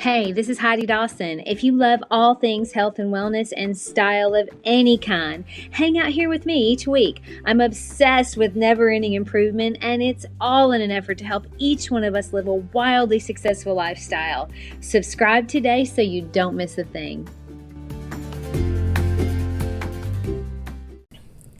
Hey, this is Heidi Dawson. If you love all things health and wellness and style of any kind, hang out here with me each week. I'm obsessed with never-ending improvement, and it's all in an effort to help each one of us live a wildly successful lifestyle. Subscribe today so you don't miss a thing.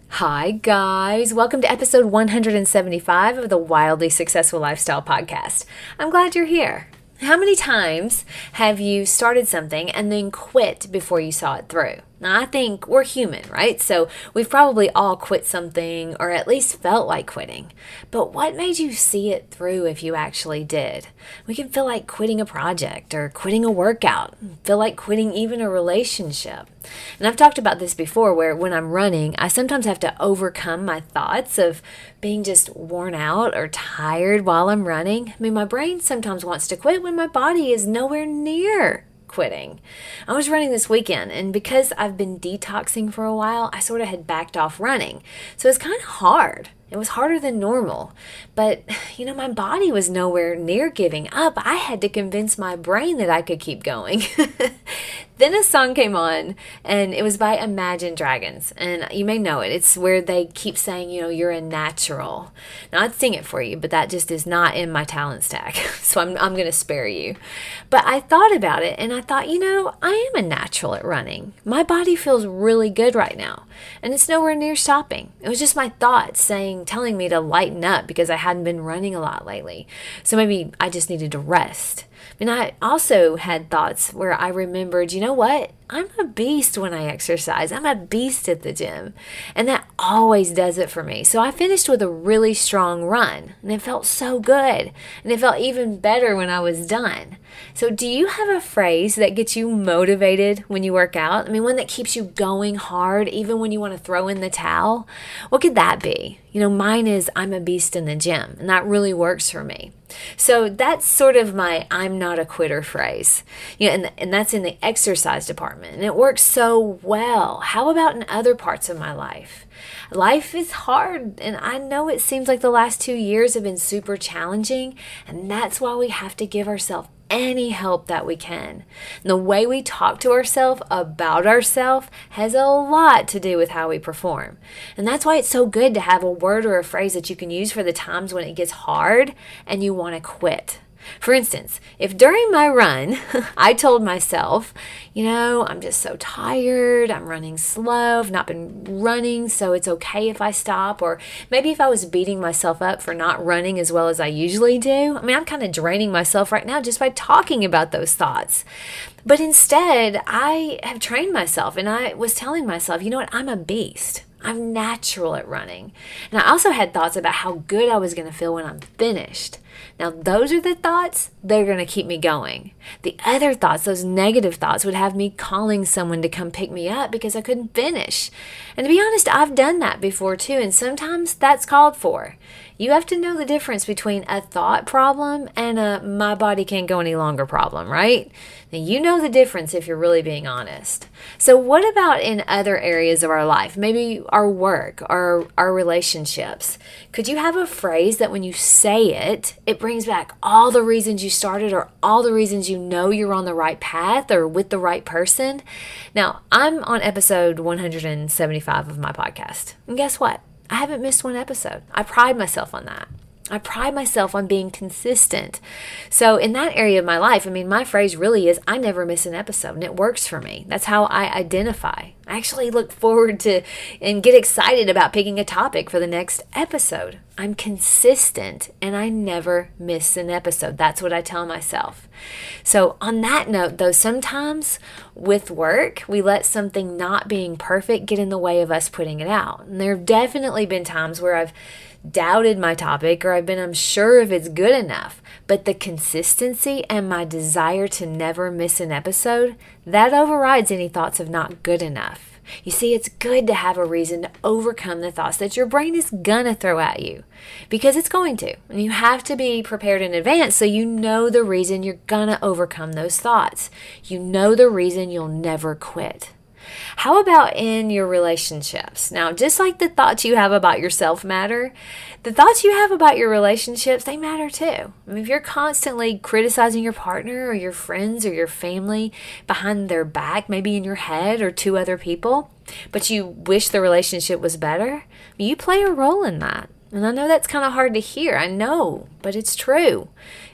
Hi guys, welcome to episode 175 of the Wildly Successful Lifestyle Podcast. I'm glad you're here. How many times have you started something and then quit before you saw it through? Now, I think we're human, right? So we've probably all quit something or at least felt like quitting. But what made you see it through if you actually did? We can feel like quitting a project or quitting a workout, feel like quitting even a relationship. And I've talked about this before where when I'm running, I sometimes have to overcome my thoughts of being just worn out or tired while I'm running. I mean, my brain sometimes wants to quit when my body is nowhere near quitting. I was running this weekend, and because I've been detoxing for a while, I sort of had backed off running. So it's kind of hard. It was harder than normal. But, my body was nowhere near giving up. I had to convince my brain that I could keep going. Then a song came on, and it was by Imagine Dragons. And you may know it. It's where they keep saying, you're a natural. Now, I'd sing it for you, but that just is not in my talent stack. So I'm going to spare you. But I thought about it, and I thought, I am a natural at running. My body feels really good right now. And it's nowhere near stopping. It was just my thoughts telling me to lighten up because I hadn't been running a lot lately. So maybe I just needed to rest. And I also had thoughts where I remembered, you know what? I'm a beast when I exercise. I'm a beast at the gym. And that always does it for me. So I finished with a really strong run. And it felt so good. And it felt even better when I was done. So do you have a phrase that gets you motivated when you work out? I mean, one that keeps you going hard even when you want to throw in the towel? What could that be? Mine is I'm a beast in the gym. And that really works for me. So that's sort of my I'm not a quitter phrase. And that's in the exercise department. And it works so well. How about in other parts of my life? Life is hard, and I know it seems like the last 2 years have been super challenging, and that's why we have to give ourselves any help that we can. And the way we talk to ourselves about ourselves has a lot to do with how we perform. And that's why it's so good to have a word or a phrase that you can use for the times when it gets hard and you want to quit. For instance, if during my run, I told myself, I'm just so tired, I'm running slow, I've not been running, so it's okay if I stop. Or maybe if I was beating myself up for not running as well as I usually do. I mean, I'm kind of draining myself right now just by talking about those thoughts. But instead, I have trained myself and I was telling myself, you know what, I'm a beast. I'm natural at running. And I also had thoughts about how good I was going to feel when I'm finished. Now, those are the thoughts, they're going to keep me going. The other thoughts, those negative thoughts, would have me calling someone to come pick me up because I couldn't finish. And to be honest, I've done that before too, and sometimes that's called for. You have to know the difference between a thought problem and a my body can't go any longer problem, right? Now, you know the difference if you're really being honest. So what about in other areas of our life? Maybe our work or our relationships. Could you have a phrase that when you say it, it brings back all the reasons you started or all the reasons you know you're on the right path or with the right person? Now, I'm on episode 175 of my podcast. And guess what? I haven't missed one episode. I pride myself on that. I pride myself on being consistent. So in that area of my life, my phrase really is I never miss an episode, and it works for me. That's how I identify. I actually look forward to and get excited about picking a topic for the next episode. I'm consistent and I never miss an episode. That's what I tell myself. So on that note, though, sometimes with work, we let something not being perfect get in the way of us putting it out. And there have definitely been times where I've doubted my topic or I've been unsure if it's good enough. But the consistency and my desire to never miss an episode, that overrides any thoughts of not good enough. You see, it's good to have a reason to overcome the thoughts that your brain is gonna throw at you, because it's going to. And you have to be prepared in advance so you know the reason you're gonna overcome those thoughts. You know the reason you'll never quit. How about in your relationships? Now, just like the thoughts you have about yourself matter, the thoughts you have about your relationships, they matter too. I mean, if you're constantly criticizing your partner or your friends or your family behind their back, maybe in your head or to other people, but you wish the relationship was better, you play a role in that. And I know that's kind of hard to hear. I know, but it's true.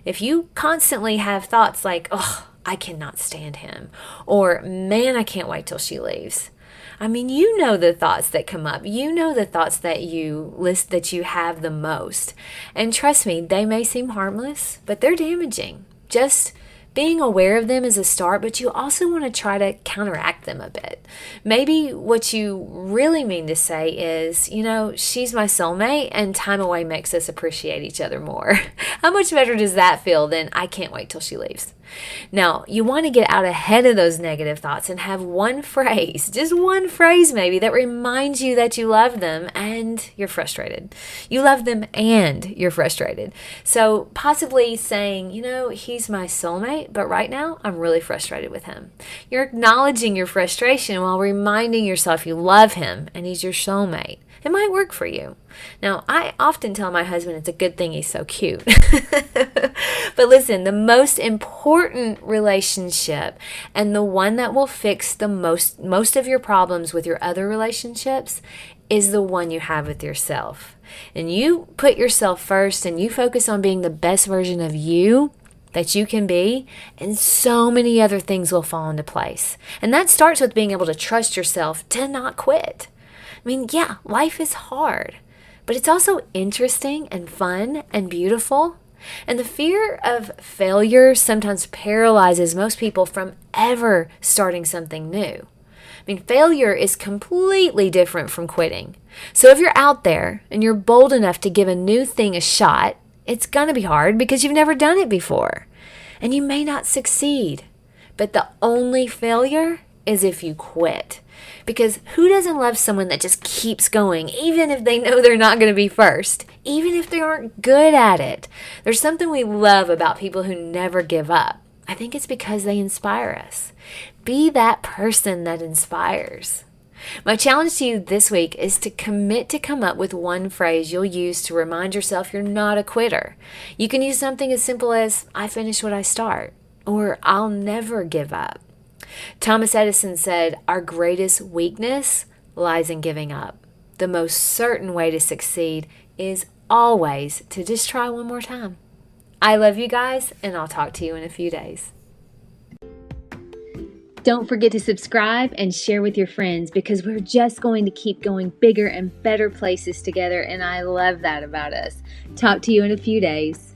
If you constantly have thoughts like, oh, I cannot stand him, or man, I can't wait till she leaves. I mean, you know the thoughts that come up. You know the thoughts that you list that you have the most. And trust me, they may seem harmless, but they're damaging. Just being aware of them is a start, but you also want to try to counteract them a bit. Maybe what you really mean to say is, she's my soulmate and time away makes us appreciate each other more. How much better does that feel than I can't wait till she leaves? Now, you want to get out ahead of those negative thoughts and have one phrase, just one phrase maybe, that reminds you that you love them and you're frustrated. You love them and you're frustrated. So possibly saying, he's my soulmate, but right now I'm really frustrated with him. You're acknowledging your frustration while reminding yourself you love him and he's your soulmate. It might work for you. Now, I often tell my husband it's a good thing he's so cute. But listen, the most important relationship and the one that will fix the most of your problems with your other relationships is the one you have with yourself. And you put yourself first and you focus on being the best version of you that you can be, and so many other things will fall into place. And that starts with being able to trust yourself to not quit. I mean, yeah, life is hard, but it's also interesting and fun and beautiful. And the fear of failure sometimes paralyzes most people from ever starting something new. I mean, failure is completely different from quitting. So if you're out there and you're bold enough to give a new thing a shot, it's going to be hard because you've never done it before. And you may not succeed. But the only failure is if you quit. Because who doesn't love someone that just keeps going, even if they know they're not going to be first, even if they aren't good at it? There's something we love about people who never give up. I think it's because they inspire us. Be that person that inspires. My challenge to you this week is to commit to come up with one phrase you'll use to remind yourself you're not a quitter. You can use something as simple as, I finish what I start, or I'll never give up. Thomas Edison said, our greatest weakness lies in giving up. The most certain way to succeed is always to just try one more time. I love you guys, and I'll talk to you in a few days. Don't forget to subscribe and share with your friends because we're just going to keep going bigger and better places together, and I love that about us. Talk to you in a few days.